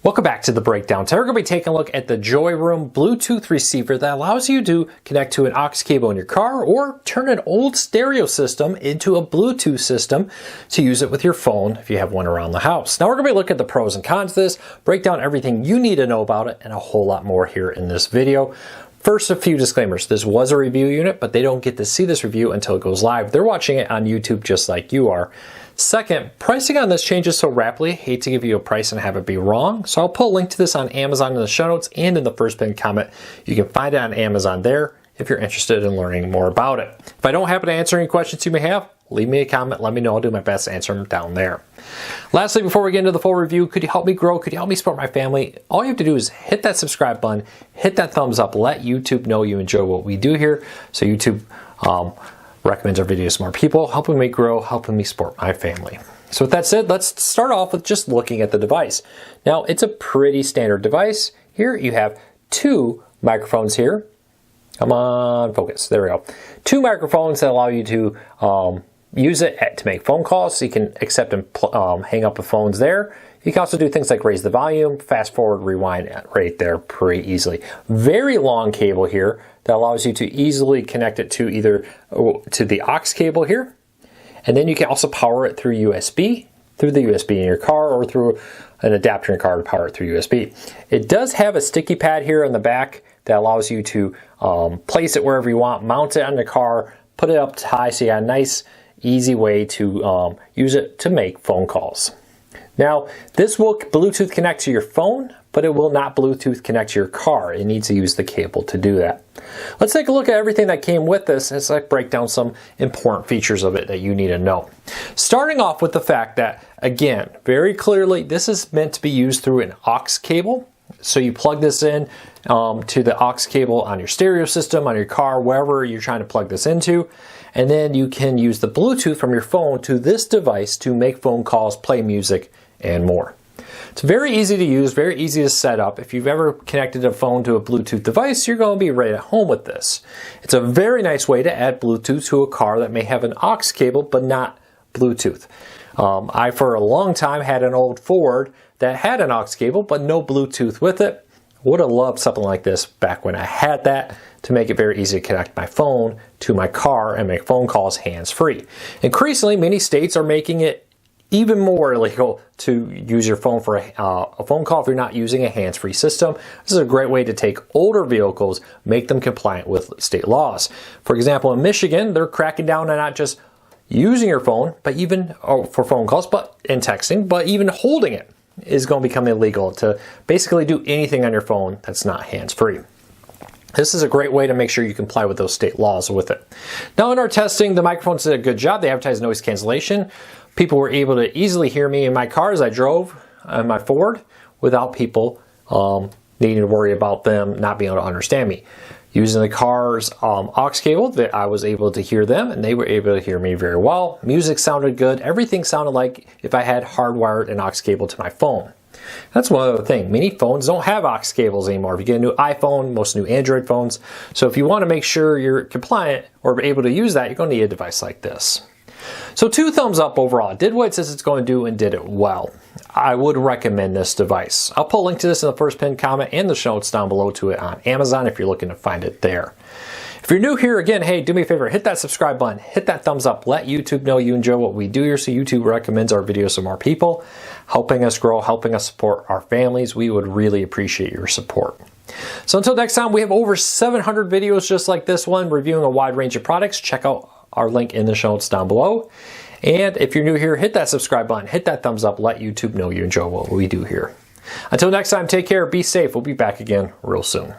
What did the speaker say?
Welcome back to the breakdown. Today we're going to be taking a look at the JOYROOM Bluetooth receiver that allows you to connect to an aux cable in your car or turn an old stereo system into a Bluetooth system to use it with your phone if you have one around the house. Now we're going to be looking at the pros and cons of this, break down everything you need to know about it, and a whole lot more here in this video. First, a few disclaimers. This was a review unit, but they don't get to see this review until it goes live. They're watching it on YouTube just like you are. Second, pricing on this changes so rapidly. Hate to give you a price and have it be wrong, so I'll put a link to this on Amazon in the show notes and in the first pinned comment. You can find it on Amazon there if you're interested in learning more about it. If I don't happen to answer any questions you may have, leave me a comment, let me know. I'll do my best to answer them down there. Lastly, before we get into the full review, could you help me grow? Could you help me support my family? All you have to do is hit that subscribe button, hit that thumbs up, let YouTube know you enjoy what we do here, so YouTube recommends our videos to more people, helping me grow, helping me support my family. So with that said, let's start off with just looking at the device. Now, it's a pretty standard device. Here you have two microphones here. Come on, focus. There we go. Two microphones that allow you to use it to make phone calls, so you can accept and hang up the phones there. You can also do things like raise the volume, fast forward, rewind right there pretty easily. Very long cable here that allows you to easily connect it to either to the aux cable here, and then you can also power it through USB, through the USB in your car, or through an adapter in your car to power it through USB. It does have a sticky pad here on the back that allows you to place it wherever you want, mount it on the car, put it up high so you got a nice, easy way to use it to make phone calls. Now, this will Bluetooth connect to your phone, but it will not Bluetooth connect to your car. It needs to use the cable to do that. Let's take a look at everything that came with this as I break down some important features of it that you need to know. Starting off with the fact that, again, very clearly, this is meant to be used through an aux cable. So you plug this in to the aux cable on your stereo system, on your car, wherever you're trying to plug this into. And then you can use the Bluetooth from your phone to this device to make phone calls, play music, and more. It's very easy to use, very easy to set up. If you've ever connected a phone to a Bluetooth device, you're going to be right at home with this. It's a very nice way to add Bluetooth to a car that may have an aux cable but not Bluetooth. I, for a long time, had an old Ford that had an aux cable but no Bluetooth with it. Would have loved something like this back when I had that to make it very easy to connect my phone to my car and make phone calls hands-free. Increasingly, many states are making it even more illegal to use your phone for a phone call if you're not using a hands-free system. This is a great way to take older vehicles, make them compliant with state laws. For example, in Michigan, they're cracking down on not just using your phone, but even for phone calls, and texting, but even holding it is going to become illegal to basically do anything on your phone that's not hands-free. This is a great way to make sure you comply with those state laws with it. Now, in our testing, the microphones did a good job. They advertised noise cancellation. People were able to easily hear me in my car as I drove on my Ford without people needing to worry about them not being able to understand me. Using the car's aux cable, that I was able to hear them, and they were able to hear me very well. Music sounded good. Everything sounded like if I had hardwired an aux cable to my phone. That's one other thing. Many phones don't have aux cables anymore. If you get a new iPhone, most new Android phones. So if you want to make sure you're compliant or able to use that, you're going to need a device like this. So 2 thumbs up overall. It did what it says it's going to do and did it well. I would recommend this device. I'll put a link to this in the first pinned comment and the show notes down below to it on Amazon if you're looking to find it there. If you're new here, again, hey, do me a favor, hit that subscribe button, hit that thumbs up, let YouTube know you enjoy what we do here so YouTube recommends our videos to more people, helping us grow, helping us support our families. We would really appreciate your support. So until next time, we have over 700 videos just like this one, reviewing a wide range of products. Check out our link in the show notes down below. And if you're new here, hit that subscribe button, hit that thumbs up, let YouTube know you enjoy what we do here. Until next time, take care, be safe. We'll be back again real soon.